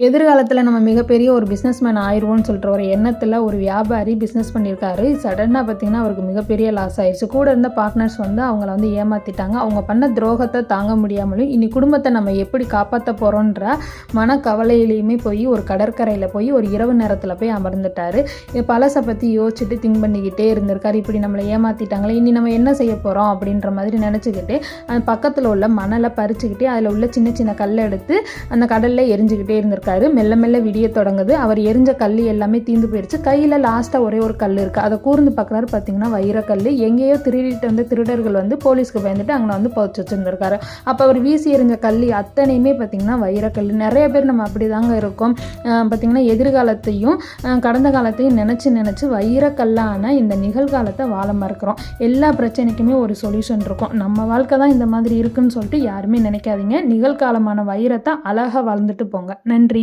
எதிர்காலத்தில் நம்ம மிகப்பெரிய ஒரு பிஸ்னஸ்மேன் ஆயிடுவோம்னு சொல்லிட்டு ஒரு எண்ணத்தில் ஒரு வியாபாரி பிஸ்னஸ் பண்ணியிருக்காரு. சடனாக பார்த்தீங்கன்னா அவருக்கு மிகப்பெரிய லாஸ் ஆயிடுச்சு. கூட இருந்த பார்ட்னர்ஸ் அவங்கள ஏமாற்றிட்டாங்க. அவங்க பண்ண துரோகத்தை தாங்க முடியாமலும் இனி குடும்பத்தை நம்ம எப்படி காப்பாற்ற போகிறோன்ற மனக்கவலையிலையுமே போய் ஒரு கடற்கரையில் போய் ஒரு இரவு நேரத்தில் போய் அமர்ந்துட்டார். பழசை பற்றி யோசிச்சுட்டு திங்க் பண்ணிக்கிட்டே இருந்திருக்காரு. இப்படி நம்மளை ஏமாற்றிட்டாங்களே, இனி நம்ம என்ன செய்ய போகிறோம் அப்படின்ற மாதிரி நினச்சிக்கிட்டு பக்கத்தில் உள்ள மணலை பறிச்சுக்கிட்டே அதில் உள்ள சின்ன சின்ன கல்லை எடுத்து அந்த கடலில் எரிஞ்சுக்கிட்டே இருந்திருக்காரு. மெல்ல மெல்ல விடிய தொடங்குது. அவர் எரிஞ்ச கல் எல்லாமே தீந்து போயிடுச்சு. கையில் லாஸ்ட்டாக ஒரே ஒரு கல் இருக்குது. அதை கூர்ந்து பார்க்குறாரு. பார்த்தீங்கன்னா வைரக்கல். எங்கேயோ திருடிட்டு வந்த திருடர்கள் போலீஸ்க்கு பயந்துட்டு அங்கே புதைச்சி வச்சுருந்துருக்காரு. அப்போ அவர் வீசி எறிஞ்ச கல் அத்தனையுமே பார்த்தீங்கன்னா வைரக்கல். நிறைய பேர் நம்ம அப்படி தாங்க இருக்கோம். பார்த்திங்கன்னா எதிர்காலத்தையும் கடந்த காலத்தையும் நினச்சி வைரக்கல்லான இந்த நிகழ்காலத்தை வாழ மறுக்கிறோம். எல்லா பிரச்சனைக்குமே ஒரு சொல்யூஷன் இருக்கும். நம்ம வாழ்க்கை தான் இந்த மாதிரி இருக்குன்னு சொல்லிட்டு யாருமே நினைக்காதீங்க. நிகழ்காலமான வைரத்தை அழகாக வாழ்ந்துட்டு போங்க. நன்றி.